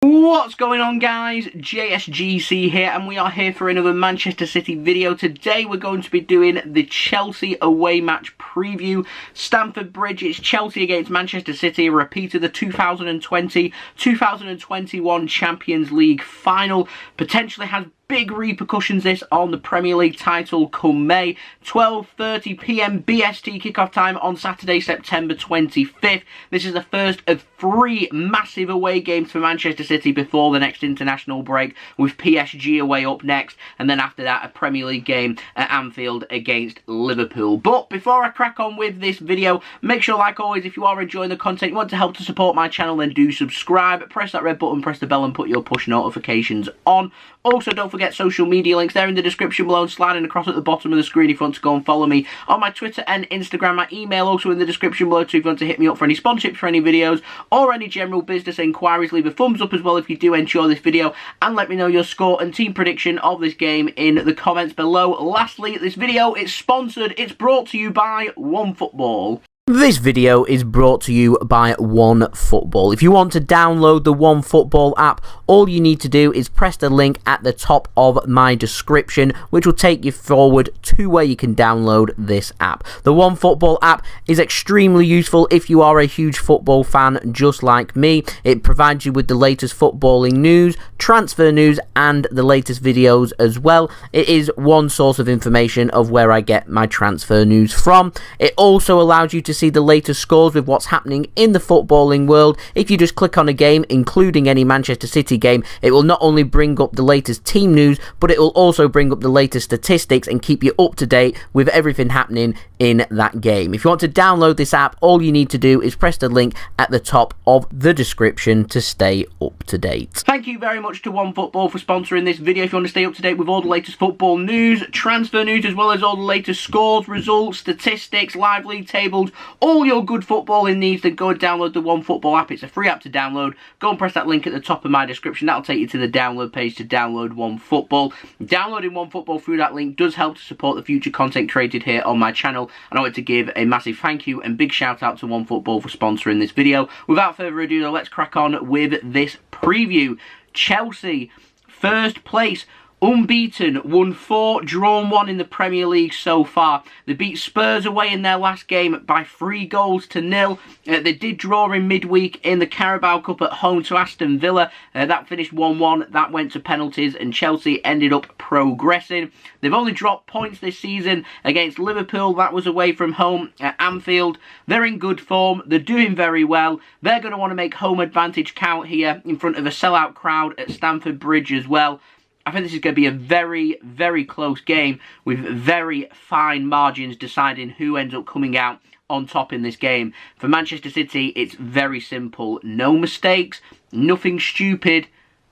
What's going on, guys? JSGC here, and we are here for another Manchester City video. Today we're going to be doing the Chelsea away match preview. Stamford Bridge, it's Chelsea against Manchester City, a repeat of the 2020-2021 Champions League final. Potentially has big repercussions this on the Premier League title come May. 12:30 PM BST kickoff time on Saturday, September 25th. This is the first of 3 massive away games for Manchester City before the next international break, with PSG away up next, and then after that a Premier League game at Anfield against Liverpool. But before I crack on with this video, make sure, like always, if you are enjoying the content, you want to help to support my channel, then do subscribe, press that red button, press the bell and put your push notifications on. Also, don't forget social media links there in the description below and sliding across at the bottom of the screen if you want to go and follow me on my Twitter and Instagram. My email also in the description below too if you want to hit me up for any sponsorships for any videos or any general business inquiries. Leave a thumbs up as well if you do enjoy this video, and let me know your score and team prediction of this game in the comments below. Lastly, this video is sponsored. It's brought to you by OneFootball. This video is brought to you by OneFootball. If you want to download the OneFootball app, all you need to do is press the link at the top of my description, which will take you forward to where you can download this app. The OneFootball app is extremely useful if you are a huge football fan just like me. It provides you with the latest footballing news, transfer news, and the latest videos as well. It is one source of information of where I get my transfer news from. It also allows you to see the latest scores with what's happening in the footballing world. If you just click on a game, including any Manchester City game, it will not only bring up the latest team news, but it will also bring up the latest statistics and keep you up to date with everything happening in that game. If you want to download this app, all you need to do is press the link at the top of the description to stay up to date. Thank you very much to OneFootball for sponsoring this video. If you want to stay up to date with all the latest football news, transfer news, as well as all the latest scores, results, statistics, live league tables, all your good footballing needs, then go and download the OneFootball app. It's a free app to download. Go and press that link at the top of my description. That'll take you to the download page to download OneFootball. Downloading OneFootball through that link does help to support the future content created here on my channel, and I want to give a massive thank you and big shout out to OneFootball for sponsoring this video. Without further ado, though, let's crack on with this preview. Chelsea, first place, unbeaten, won 4, drawn 1 in the Premier League so far. They beat Spurs away in their last game by 3-0. They did draw in midweek in the Carabao Cup at home to Aston Villa. That finished 1-1. That went to penalties, and Chelsea ended up progressing. They've only dropped points this season against Liverpool. That was away from home at Anfield. They're in good form. They're doing very well. They're going to want to make home advantage count here in front of a sellout crowd at Stamford Bridge as well. I think this is going to be a very, very close game with very fine margins deciding who ends up coming out on top in this game. For Manchester City, it's very simple. No mistakes, nothing stupid,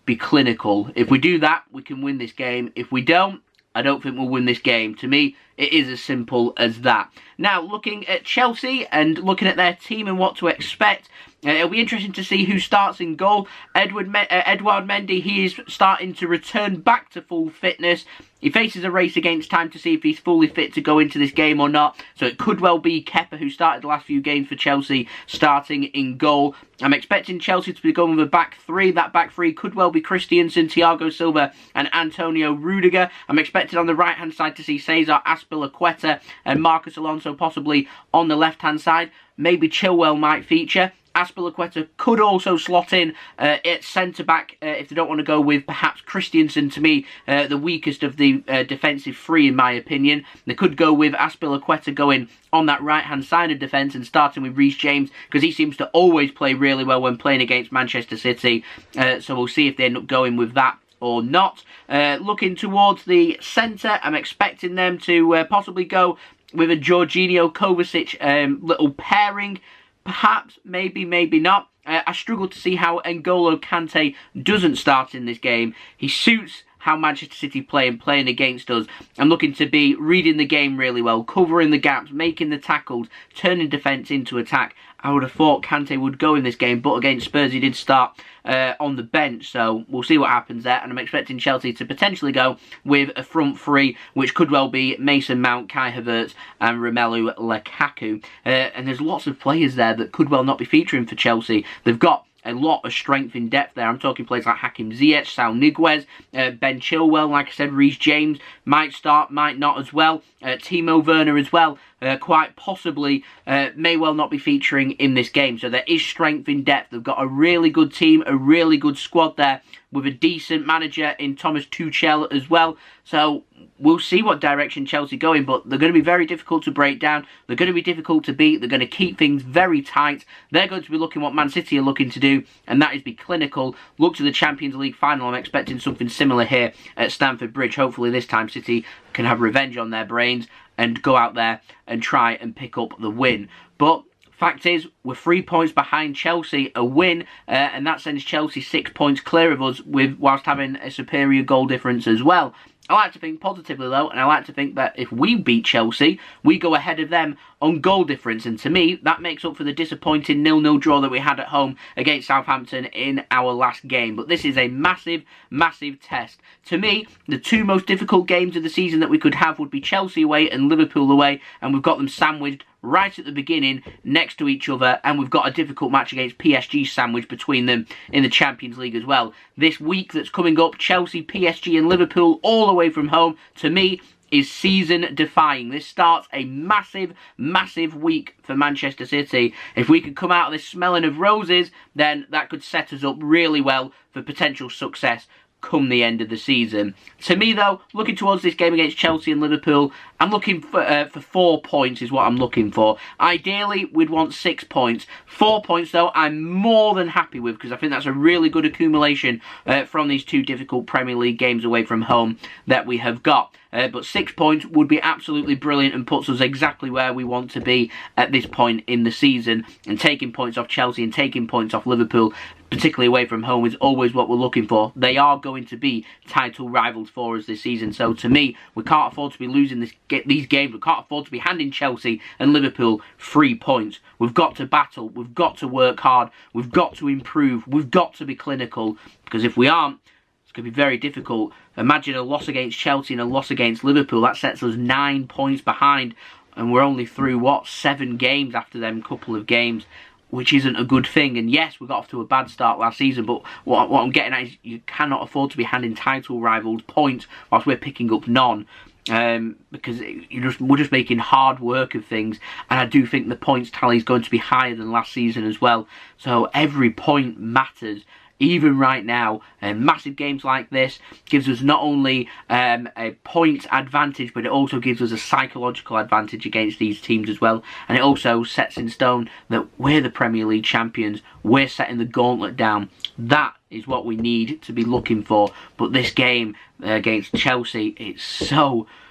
be clinical. If we do that, we can win this game. If we don't, I don't think we'll win this game. To me, it is as simple as that. Now, looking at Chelsea and looking at their team and what to expect, it'll be interesting to see who starts in goal. Edouard Mendy, he is starting to return back to full fitness. He faces a race against time to see if he's fully fit to go into this game or not. So it could well be Kepa, who started the last few games for Chelsea, starting in goal. I'm expecting Chelsea to be going with a back 3. That back 3 could well be Christensen, Thiago Silva and Antonio Rudiger. I'm expecting on the right-hand side to see Cesar Azpilicueta and Marcus Alonso possibly on the left-hand side. Maybe Chilwell might feature. Azpilicueta could also slot in at centre-back if they don't want to go with perhaps Christensen, to me, the weakest of the defensive 3 in my opinion. They could go with Azpilicueta going on that right-hand side of defence and starting with Reece James, because he seems to always play really well when playing against Manchester City. So we'll see if they end up going with that or not. Looking towards the centre, I'm expecting them to possibly go with a Jorginho Kovacic little pairing. Perhaps, maybe, maybe not. I struggle to see how N'Golo Kante doesn't start in this game. He suits how Manchester City play and playing against us. I'm looking to be reading the game really well, covering the gaps, making the tackles, turning defence into attack. I would have thought Kante would go in this game, but against Spurs he did start on the bench, so we'll see what happens there. And I'm expecting Chelsea to potentially go with a front three, which could well be Mason Mount, Kai Havertz and Romelu Lukaku. And there's lots of players there that could well not be featuring for Chelsea. They've got a lot of strength in depth there. I'm talking players like Hakim Ziyech, Sal Niguez, Ben Chilwell, like I said, Reece James might start, might not as well. Timo Werner as well, quite possibly may well not be featuring in this game. So there is strength in depth. They've got a really good team, a really good squad there, with a decent manager in Thomas Tuchel as well. So we'll see what direction Chelsea going, but they're going to be very difficult to break down. They're going to be difficult to beat. They're going to keep things very tight. They're going to be looking what Man City are looking to do, and that is be clinical. Look to the Champions League final. I'm expecting something similar here at Stamford Bridge. Hopefully this time City can have revenge on their brains and go out there and try and pick up the win. But fact is, we're 3 points behind Chelsea, a win, and that sends Chelsea 6 points clear of us, whilst having a superior goal difference as well. I like to think positively though, and I like to think that if we beat Chelsea, we go ahead of them on goal difference, and to me, that makes up for the disappointing 0-0 draw that we had at home against Southampton in our last game. But this is a massive, massive test. To me, the two most difficult games of the season that we could have would be Chelsea away and Liverpool away, and we've got them sandwiched right at the beginning next to each other, and we've got a difficult match against PSG sandwiched between them in the Champions League as well. This week that's coming up, Chelsea, PSG and Liverpool all away from home, to me, is season defying. This starts a massive, massive week for Manchester City. If we could come out of this smelling of roses, then that could set us up really well for potential success come the end of the season. To me though, looking towards this game against Chelsea and Liverpool, I'm looking for 4 points is what I'm looking for. Ideally, we'd want 6 points. 4 points though, I'm more than happy with, because I think that's a really good accumulation from these two difficult Premier League games away from home that we have got. But 6 points would be absolutely brilliant and puts us exactly where we want to be at this point in the season. And taking points off Chelsea and taking points off Liverpool, particularly away from home, is always what we're looking for. They are going to be title rivals for us this season. So to me, we can't afford to be losing these games. We can't afford to be handing Chelsea and Liverpool 3 points. We've got to battle. We've got to work hard. We've got to improve. We've got to be clinical. Because if we aren't, it's going to be very difficult. Imagine a loss against Chelsea and a loss against Liverpool. That sets us 9 points behind. And we're only through, 7 games after them couple of games, which isn't a good thing. And yes, we got off to a bad start last season, but what I'm getting at is you cannot afford to be handing title rivals points whilst we're picking up none. Because we're just making hard work of things, and I do think the points tally is going to be higher than last season as well. So every point matters. Even right now, massive games like this gives us not only a point advantage, but it also gives us a psychological advantage against these teams as well. And it also sets in stone that we're the Premier League champions. We're setting the gauntlet down. That is what we need to be looking for. But this game against Chelsea, it's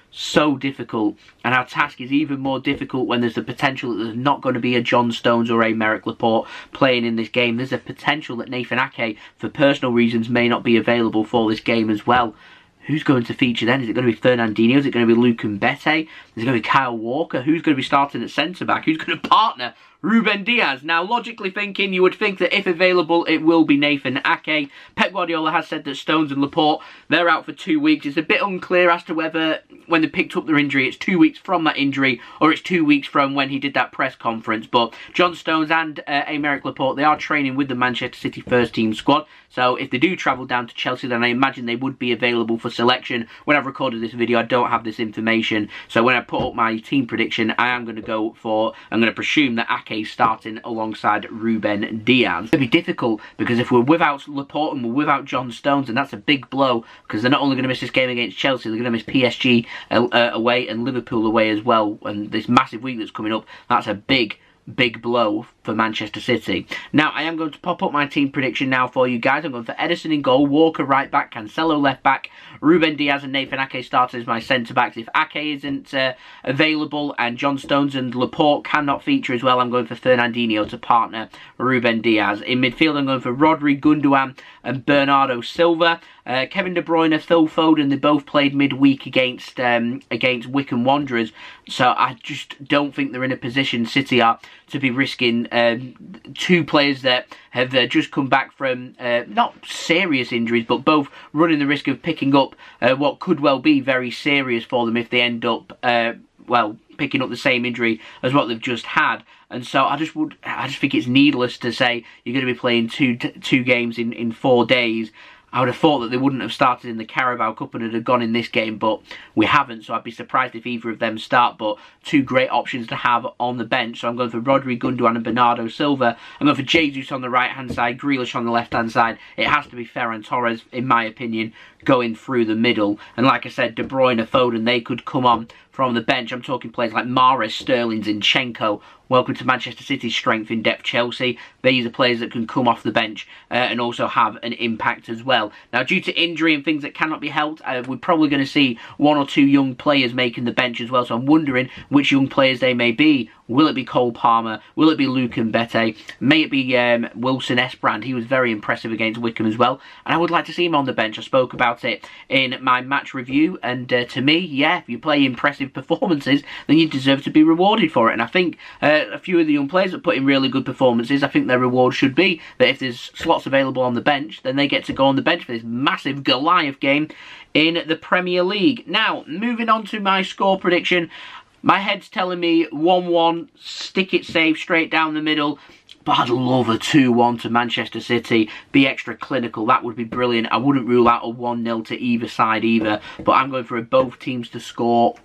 so difficult, and our task is even more difficult when there's the potential that there's not going to be a John Stones or Aymeric Laporte playing in this game. There's a potential that Nathan Ake, for personal reasons, may not be available for this game as well. Who's going to feature then? Is it going to be Fernandinho? Is it going to be Luke Mbete? Is it going to be Kyle Walker? Who's going to be starting at centre-back? Who's going to partner Ruben Diaz? Now, logically thinking, you would think that if available, it will be Nathan Ake. Pep Guardiola has said that Stones and Laporte, they're out for 2 weeks. It's a bit unclear as to whether, when they picked up their injury, it's 2 weeks from that injury, or it's 2 weeks from when he did that press conference. But John Stones and Aymeric Laporte, they are training with the Manchester City first team squad. So if they do travel down to Chelsea, then I imagine they would be available for selection. When I've recorded this video, I don't have this information. So when I put up my team prediction, I'm going to presume that Ake's starting alongside Ruben Diaz. It's going to be difficult, because if we're without Laporte and we're without John Stones, then that's a big blow, because they're not only going to miss this game against Chelsea, they're going to miss PSG away and Liverpool away as well. And this massive week that's coming up, that's a big blow for Manchester City. Now, I am going to pop up my team prediction now for you guys. I'm going for Ederson in goal, Walker right back, Cancelo left back, Ruben Diaz and Nathan Ake started as my centre-backs. If Ake isn't available and John Stones and Laporte cannot feature as well, I'm going for Fernandinho to partner Ruben Diaz. In midfield, I'm going for Rodri, Gundogan and Bernardo Silva. Kevin De Bruyne, Phil Foden, they both played midweek against Wycombe Wanderers, so I just don't think they're in a position, City are, to be risking two players that have just come back from not serious injuries, but both running the risk of picking up what could well be very serious for them if they end up well, picking up the same injury as what they've just had. And so I just think it's needless to say you're going to be playing two games in 4 days. I would have thought that they wouldn't have started in the Carabao Cup and had gone in this game, but we haven't, so I'd be surprised if either of them start. But two great options to have on the bench. So I'm going for Rodri, Gundogan and Bernardo Silva. I'm going for Jesus on the right-hand side, Grealish on the left-hand side. It has to be Ferran, Torres, in my opinion, going through the middle. And like I said, De Bruyne, Foden, they could come on from the bench. I'm talking players like Mahrez, Sterling, Zinchenko. Welcome to Manchester City's strength in depth, Chelsea. These are players that can come off the bench and also have an impact as well. Now, due to injury and things that cannot be helped, we're probably going to see 1 or 2 young players making the bench as well. So I'm wondering which young players they may be. Will it be Cole Palmer? Will it be Mbete? May it be Wilson-Esbrand? He was very impressive against Wycombe as well. And I would like to see him on the bench. I spoke about it in my match review. And to me, yeah, if you play impressive performances, then you deserve to be rewarded for it. And I think a few of the young players that put in really good performances, I think their reward should be that if there's slots available on the bench, then they get to go on the bench for this massive Goliath game in the Premier League. Now, moving on to my score prediction. My head's telling me 1-1, stick it safe, straight down the middle. But I'd love a 2-1 to Manchester City. Be extra clinical. That would be brilliant. I wouldn't rule out a 1-0 to either side either. But I'm going for both teams to score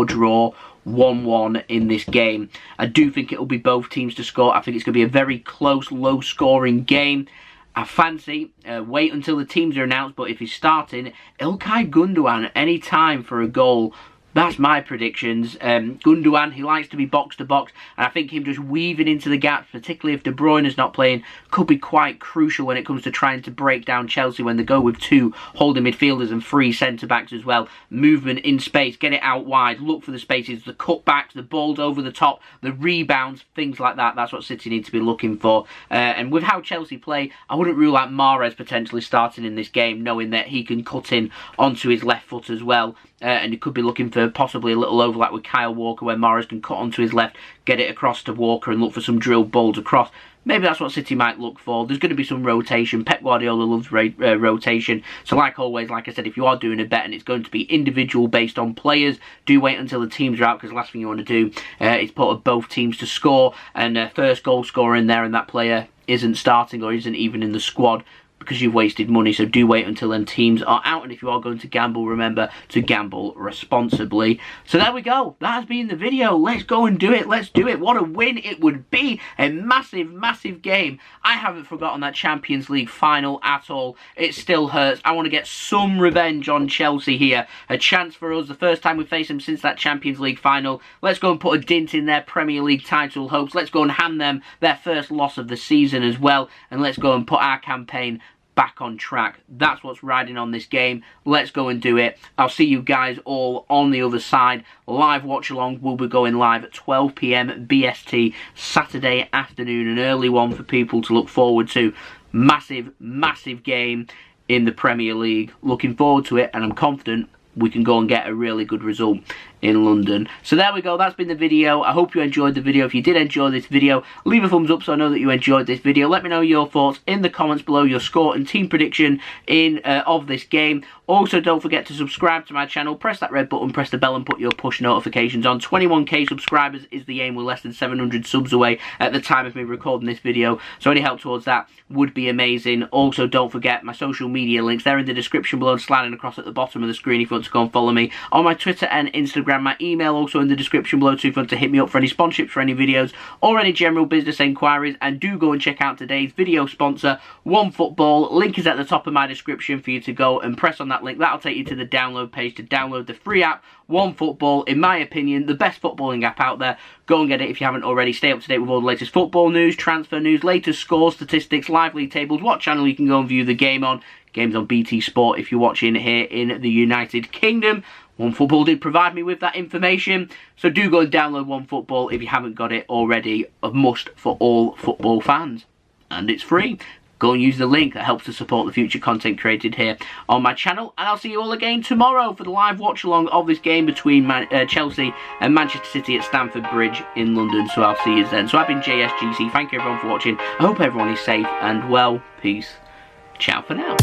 draw, 1-1 in this game. I do think it'll be both teams to score. I think it's going to be a very close, low-scoring game. I fancy, wait until the teams are announced, but if he's starting, Ilkay Gundogan any time for a goal. That's my predictions. Gundogan, he likes to be box to box, and I think him just weaving into the gaps, particularly if De Bruyne is not playing, could be quite crucial when it comes to trying to break down Chelsea when they go with 2 holding midfielders and 3 centre-backs as well. Movement in space, get it out wide, look for the spaces, the cutbacks, the balls over the top, the rebounds, things like that. That's what City need to be looking for. And with how Chelsea play, I wouldn't rule out Mahrez potentially starting in this game, knowing that he can cut in onto his left foot as well. And he could be looking for possibly a little overlap with Kyle Walker where Mahrez can cut onto his left, get it across to Walker and look for some drilled balls across. Maybe that's what City might look for. There's going to be some rotation. Pep Guardiola loves rotation. So like always, like I said, if you are doing a bet and it's going to be individual based on players, do wait until the teams are out, because the last thing you want to do is put both teams to score and first goal scorer in there and that player isn't starting or isn't even in the squad, because you've wasted money. So do wait until then teams are out, and if you are going to gamble, remember to gamble responsibly. So there we go, that has been the video. Let's go and do it. Let's do it. What a win it would be. A massive game. I haven't forgotten that Champions League final at all. It still hurts. I want to get some revenge on Chelsea here. A chance for us, the first time we face them since that Champions League final. Let's go and put a dint in their Premier League title hopes. Let's go and hand them their first loss of the season as well, and let's go and put our campaign back on track. That's what's riding on this game. Let's go and do it. I'll see you guys all on the other side. Live watch along will be going live at 12 PM BST Saturday afternoon, an early one for people to look forward to. Massive game in the Premier League. Looking forward to it, and I'm confident we can go and get a really good result in London. So there we go, that's been the video. I hope you enjoyed the video. If you did enjoy this video, leave a thumbs up so I know that you enjoyed this video. Let me know your thoughts in the comments below, your score and team prediction of this game. Also, don't forget to subscribe to my channel, press that red button, press the bell and put your push notifications on. 21k subscribers is the aim. We're less than 700 subs away at the time of me recording this video, so any help towards that would be amazing. Also, don't forget my social media links. They're in the description below, sliding across at the bottom of the screen if you want to go and follow me on my Twitter and Instagram. My email also in the description below too, if you want to hit me up for any sponsorships for any videos or any general business enquiries. And do go and check out today's video sponsor, OneFootball. Link is at the top of my description for you to go and press on that link. That'll take you to the download page to download the free app, OneFootball. In my opinion, the best footballing app out there. Go and get it if you haven't already. Stay up to date with all the latest football news, transfer news, latest scores, statistics, live league tables, what channel you can go and view the game on. Games on BT Sport if you're watching here in the United Kingdom. OneFootball did provide me with that information, so do go and download OneFootball if you haven't got it already. A must for all football fans, and it's free. Go and use the link. That helps to support the future content created here on my channel. And I'll see you all again tomorrow for the live watch along of this game between Chelsea and Manchester City at Stamford Bridge in London. So I'll see you then. So I've been JSGC. Thank you everyone for watching. I hope everyone is safe and well. Peace. Ciao for now.